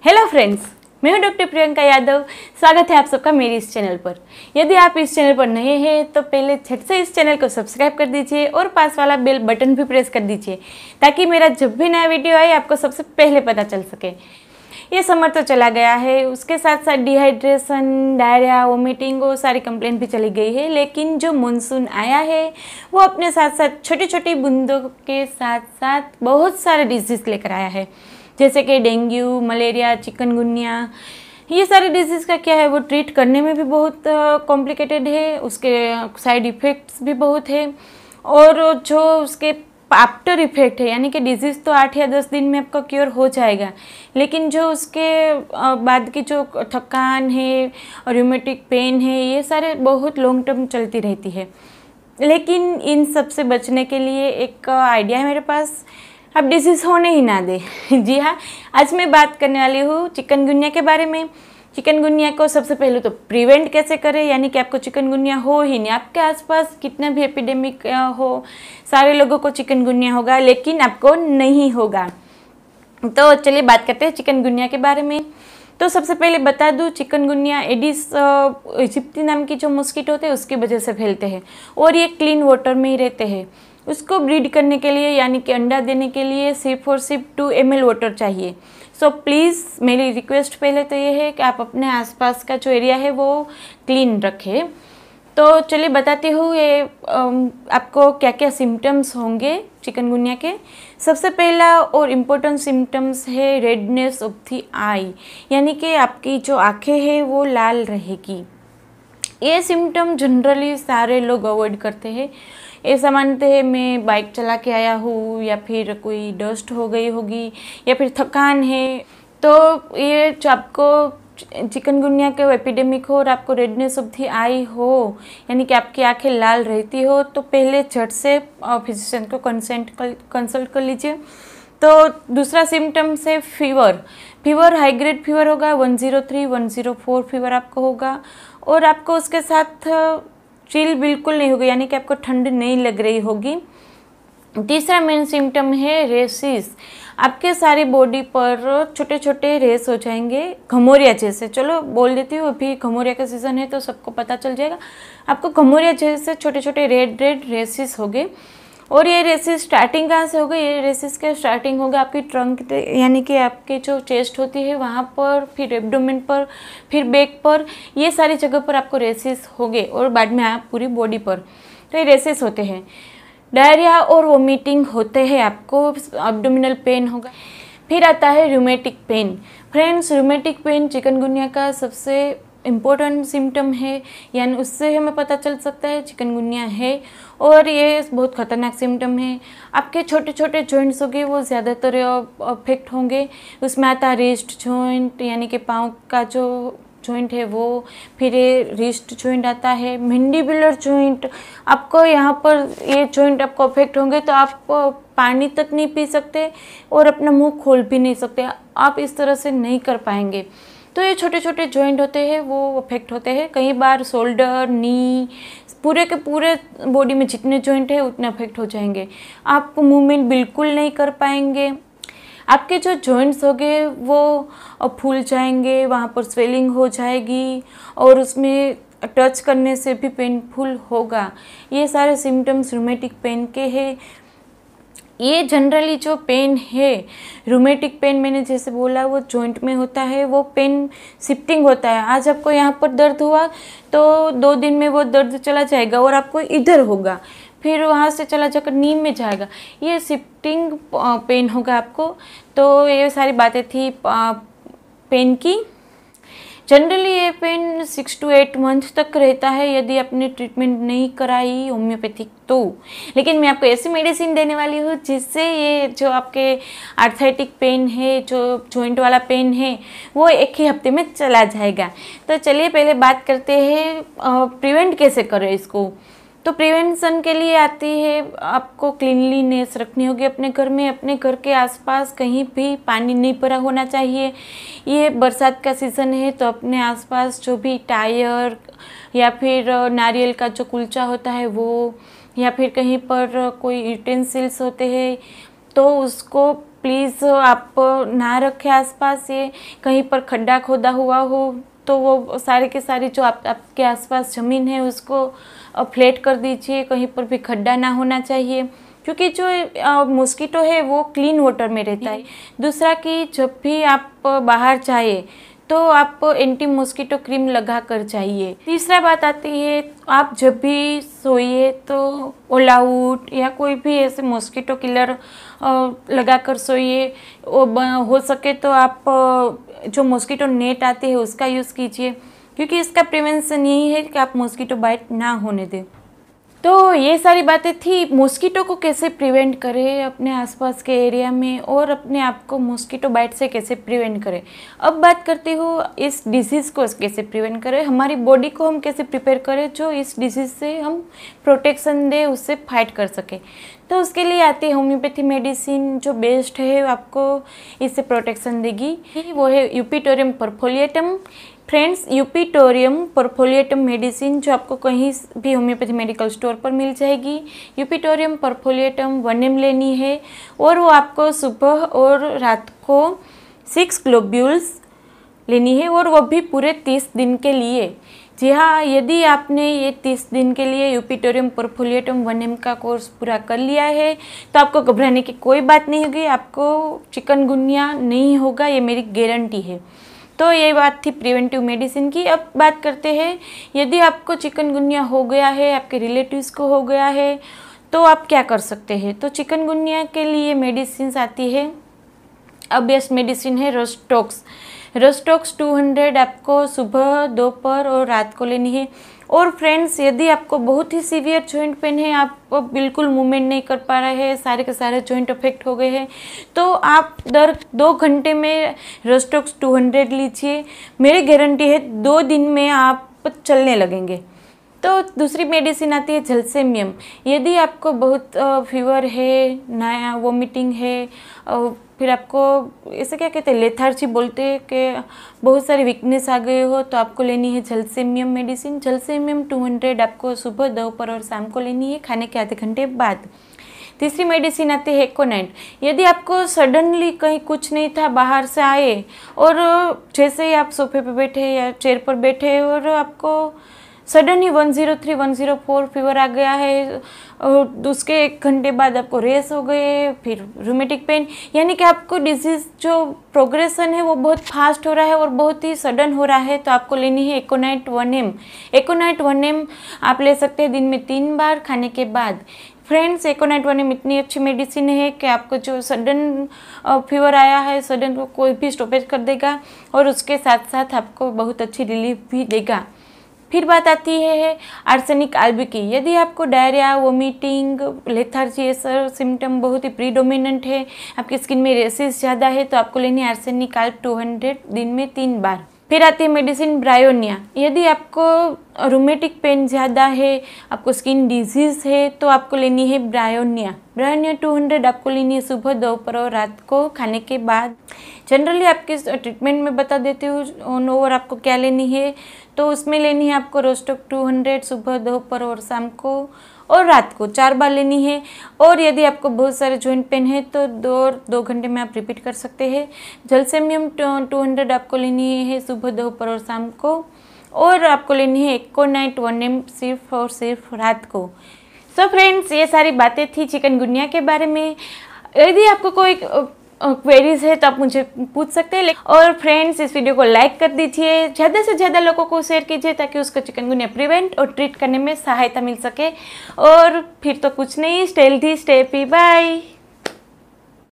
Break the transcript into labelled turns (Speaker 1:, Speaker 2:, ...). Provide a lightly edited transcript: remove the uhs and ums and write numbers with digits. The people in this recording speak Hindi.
Speaker 1: हेलो फ्रेंड्स, मैं हूं डॉक्टर प्रियंका यादव। स्वागत है आप सबका मेरे इस चैनल पर। यदि आप इस चैनल पर नए हैं तो पहले झट से इस चैनल को सब्सक्राइब कर दीजिए और पास वाला बेल बटन भी प्रेस कर दीजिए ताकि मेरा जब भी नया वीडियो आए आपको सबसे पहले पता चल सके। ये समर तो चला गया है, उसके साथ साथ डिहाइड्रेशन, डायरिया, वोमिटिंग वो सारी कंप्लेंट भी चली गई है। लेकिन जो मानसून आया है वो अपने साथ साथ छोटी छोटी बूंदों के साथ साथ बहुत सारे डिजीज़ लेकर आया है, जैसे कि डेंगू, मलेरिया, चिकनगुनिया। ये सारे डिजीज़ का क्या है, वो ट्रीट करने में भी बहुत कॉम्प्लिकेटेड है, उसके साइड इफ़ेक्ट्स भी बहुत है और जो उसके आफ्टर इफेक्ट है, यानी कि डिजीज़ तो 8 या 10 दिन में आपका क्योर हो जाएगा, लेकिन जो उसके बाद की जो थकान है और रूमेटिक पेन है, ये सारे बहुत लॉन्ग टर्म चलती रहती है। लेकिन इन सब से बचने के लिए एक आइडिया है मेरे पास, आप डिजीज़ होने ही ना दें। जी हाँ, आज मैं बात करने वाली हूँ चिकनगुनिया के बारे में। चिकनगुनिया को सबसे पहले तो प्रिवेंट कैसे करें, यानी कि आपको चिकनगुनिया हो ही नहीं। आपके आसपास कितना भी एपिडेमिक हो, सारे लोगों को चिकनगुनिया होगा लेकिन आपको नहीं होगा। तो चलिए बात करते हैं चिकनगुनिया के बारे में। तो सबसे पहले बता दूं, चिकनगुनिया एडिस इजिप्टी नाम की जो मॉस्किटो होते हैं उसकी वजह से फैलते हैं और ये क्लीन वाटर में ही रहते हैं। उसको ब्रीड करने के लिए, यानी कि अंडा देने के लिए सिर्फ और सिर्फ 2 ml वाटर चाहिए। सो प्लीज़ मेरी रिक्वेस्ट पहले तो ये है कि आप अपने आसपास का जो एरिया है वो क्लीन रखें। तो चलिए बताती हूँ ये आपको क्या क्या सिम्टम्स होंगे चिकनगुनिया के। सबसे पहला और इम्पोर्टेंट सिम्टम्स है रेडनेस ऑफ द आई, यानी कि आपकी जो आँखें हैं वो लाल रहेगी। ये सिम्टम जनरली सारे लोग अवॉइड करते हैं। ऐसा मानते हैं मैं बाइक चला के आया हूँ, या फिर कोई डस्ट हो गई होगी, या फिर थकान है। तो ये जो आपको चिकनगुनिया के एपिडेमिक हो और आपको रेडनेस ऑफ द आई हो, यानी कि आपकी आंखें लाल रहती हो, तो पहले झट से फिजिशियन को कंसल्ट कर लीजिए। तो दूसरा सिम्टम्स है फीवर हाई ग्रेड फीवर होगा, 103, 104 फीवर आपको होगा और आपको उसके साथ चिल बिल्कुल नहीं होगी, यानी कि आपको ठंड नहीं लग रही होगी। तीसरा मेन सिम्टम है रेसिस। आपके सारी बॉडी पर छोटे छोटे रेस हो जाएंगे, घमौरिया जैसे। चलो बोल देती हूँ, अभी घमौरिया का सीज़न है तो सबको पता चल जाएगा। आपको घमौरिया जैसे छोटे छोटे रेड रेसिस हो गए। और ये रेसिस स्टार्टिंग कहाँ से होगा? ये रेसिस के स्टार्टिंग होगा आपकी ट्रंक, यानी कि आपकी जो चेस्ट होती है वहाँ पर, फिर एब्डोमेन पर, फिर बैक पर, ये सारी जगह पर आपको रेसिस होंगे और बाद में आप पूरी बॉडी पर। तो ये रेसिस होते हैं। डायरिया और वोमिटिंग होते हैं, आपको एब्डोमिनल पेन होगा। फिर आता है rheumatic pain. Friends, rheumatic pain chikungunya का सबसे इम्पोर्टेंट सिम्टम है, यानी उससे हमें पता चल सकता है चिकनगुनिया है। और ये बहुत ख़तरनाक सिम्टम है। आपके छोटे छोटे जॉइंट्स होंगे वो ज़्यादातर अफेक्ट होंगे। उसमें आता है रिस्ट जॉइंट, यानी कि पाँव का जो जॉइंट है वो, फिर ये रिस्ट जॉइंट आता है, मैंडिबुलर जॉइंट। आपको यहाँ पर ये जॉइंट आपको अफेक्ट होंगे तो आप पानी तक नहीं पी सकते और अपना मुंह खोल भी नहीं सकते, आप इस तरह से नहीं कर पाएंगे। तो ये छोटे छोटे जॉइंट होते हैं वो अफेक्ट होते हैं। कई बार शोल्डर, नी, पूरे के पूरे बॉडी में जितने जॉइंट है उतने अफेक्ट हो जाएंगे। आप मूवमेंट बिल्कुल नहीं कर पाएंगे। आपके जो जॉइंट्स होंगे वो फूल जाएंगे, वहाँ पर स्वेलिंग हो जाएगी और उसमें टच करने से भी पेनफुल होगा। ये सारे सिम्टम्स रूमेटिक पेन के हैं। ये जनरली जो पेन है, रूमेटिक पेन मैंने जैसे बोला वो जॉइंट में होता है, वो पेन शिफ्टिंग होता है। आज आपको यहाँ पर दर्द हुआ तो 2 दिन में वो दर्द चला जाएगा और आपको इधर होगा, फिर वहाँ से चला जाकर नी में जाएगा। ये शिफ्टिंग पेन होगा आपको। तो ये सारी बातें थी पेन की। जनरली ये पेन 6 to 8 मंथ तक रहता है यदि आपने ट्रीटमेंट नहीं कराई होम्योपैथिक तो। लेकिन मैं आपको ऐसी मेडिसिन देने वाली हूँ जिससे ये जो आपके आर्थराइटिक पेन है, जो जॉइंट वाला पेन है, वो 1 ही हफ्ते में चला जाएगा। तो चलिए पहले बात करते हैं प्रिवेंट कैसे करें इसको। तो प्रिवेंशन के लिए आती है, आपको क्लीनलीनेस रखनी होगी अपने घर में। अपने घर के आसपास कहीं भी पानी नहीं भरा होना चाहिए। ये बरसात का सीज़न है तो अपने आसपास जो भी टायर या फिर नारियल का जो कुलचा होता है वो, या फिर कहीं पर कोई यूटेंसिल्स होते हैं तो उसको प्लीज़ आप ना रखें आसपास। ये कहीं पर खड्डा खोदा हुआ हो तो वो सारे के सारे जो आपके आसपास ज़मीन है उसको फ्लैट कर दीजिए। कहीं पर भी खड्डा ना होना चाहिए, क्योंकि जो मॉस्किटो है वो क्लीन वाटर में रहता है। दूसरा कि जब भी आप बाहर जाए तो आप एंटी मॉस्किटो क्रीम लगा कर जाइए। तीसरा बात आती है, आप जब भी सोइए तो ऑल आउट या कोई भी ऐसे मॉस्किटो किलर लगा कर सोइए। हो सके तो आप जो मॉस्किटो नेट आती है उसका यूज़ कीजिए, क्योंकि इसका प्रिवेंशन यही है कि आप मॉस्किटो बाइट ना होने दें। तो ये सारी बातें थी मॉस्किटो को कैसे प्रिवेंट करें अपने आसपास के एरिया में, और अपने आप को मॉस्किटो बाइट से कैसे प्रिवेंट करें। अब बात करती हूँ इस डिसीज़ को कैसे प्रिवेंट करें, हमारी बॉडी को हम कैसे प्रिपेयर करें जो इस डिसीज़ से हम प्रोटेक्शन दे, उससे फाइट कर सके। तो उसके लिए आती है होम्योपैथी मेडिसिन जो बेस्ट है, आपको इससे प्रोटेक्शन देगी। वो है यूपिटोरियम परफोलिएटम। फ्रेंड्स, यूपिटोरियम परफोलिएटम मेडिसिन जो आपको कहीं भी होम्योपैथी मेडिकल स्टोर पर मिल जाएगी। यूपिटोरियम परफोलिएटम 1 ml लेनी है, और वो आपको सुबह और रात को 6 ग्लोब्यूल्स लेनी है, और वो भी पूरे 30 दिन के लिए। जी हाँ, यदि आपने ये 30 दिन के लिए यूपिटोरियम परफोलिएटम 1 ml का कोर्स पूरा कर लिया है तो आपको घबराने की कोई बात नहीं होगी, आपको चिकनगुनिया नहीं होगा, ये मेरी गारंटी है। तो ये बात थी प्रिवेंटिव मेडिसिन की। अब बात करते हैं, यदि आपको चिकनगुनिया हो गया है, आपके रिलेटिव्स को हो गया है, तो आप क्या कर सकते हैं। तो चिकनगुनिया के लिए मेडिसिन आती है, अब बेस्ट मेडिसिन है रोस्टॉक्स। रोस्टॉक्स 200 आपको सुबह, दोपहर और रात को लेनी है। और फ्रेंड्स, यदि आपको बहुत ही सीवियर जॉइंट पेन है, आप बिल्कुल मूवमेंट नहीं कर पा रहे हैं, सारे के सारे जॉइंट अफेक्ट हो गए हैं, तो आप दर 2 घंटे में रोस्टॉक्स 200 लीजिए। मेरी गारंटी है 2 दिन में आप चलने लगेंगे। तो दूसरी मेडिसिन आती है झलसेमियम। यदि आपको बहुत फीवर है, नया वोमिटिंग है, फिर आपको इसे क्या कहते हैं, लेथार्जी बोलते हैं कि बहुत सारी वीकनेस आ गई हो, तो आपको लेनी है झलसेमियम मेडिसिन। झलसेमियम 200 आपको सुबह, दोपहर और शाम को लेनी है, खाने के आधे घंटे बाद। तीसरी मेडिसिन आती है एकोनाइट। यदि आपको सडनली कहीं कुछ नहीं था, बाहर से आए और जैसे ही आप सोफे पे बैठे या चेयर पर बैठे और आपको सडन ही 103, 104 फीवर आ गया है, और उसके 1 घंटे बाद आपको रेस हो गए, फिर रूमेटिक पेन, यानी कि आपको डिजीज़ जो प्रोग्रेशन है वो बहुत फास्ट हो रहा है और बहुत ही सडन हो रहा है, तो आपको लेनी है एकोनाइट 1 ml। एकोनाइट 1 ml आप ले सकते हैं दिन में 3 बार खाने के बाद। फ्रेंड्स, एकोनाइट 1 ml इतनी अच्छी मेडिसिन है कि आपको जो सडन फीवर आया है, सडन को कोई भी स्टॉपेज कर देगा, और उसके साथ साथ आपको बहुत अच्छी रिलीफ भी देगा। फिर बात आती है आर्सेनिक आल्बी की। यदि आपको डायरिया, वोमिटिंग, लेथार्जी ऐसा सिम्टम बहुत ही प्रीडोमिनेंट है, आपकी स्किन में रेसेस ज़्यादा है, तो आपको लेनी है आर्सेनिक आल्ब 200 दिन में 3 बार। फिर आती है मेडिसिन ब्रायोनिया। यदि आपको रूमेटिक पेन ज़्यादा है, आपको स्किन डिजीज़ है, तो आपको लेनी है ब्रायोनिया। ब्रायोनिया 200 आपको लेनी है सुबह, दोपहर और रात को खाने के बाद। जनरली आपके ट्रीटमेंट में बता देती हूँ ऑन ओवर आपको क्या लेनी है। तो उसमें लेनी है आपको रोस्टॉक 200 सुबह, दोपहर और शाम को और रात को 4 बार लेनी है। और यदि आपको बहुत सारे जॉइंट पेन है तो 2 घंटे में आप रिपीट कर सकते हैं। झलसेमियम 200 आपको लेनी है सुबह, दोपहर और शाम को, और आपको लेनी है एकोनाइट 1 ml सिर्फ और सिर्फ रात को। सो फ्रेंड्स, ये सारी बातें थी चिकनगुनिया के बारे में। यदि आपको कोई क्वेरीज है तो आप मुझे पूछ सकते हैं। और फ्रेंड्स, इस वीडियो को लाइक कर दीजिए, ज़्यादा से ज़्यादा लोगों को शेयर कीजिए ताकि उसको चिकनगुनिया प्रिवेंट और ट्रीट करने में सहायता मिल सके। और फिर तो कुछ नहीं, stay healthy, stay happy, bye.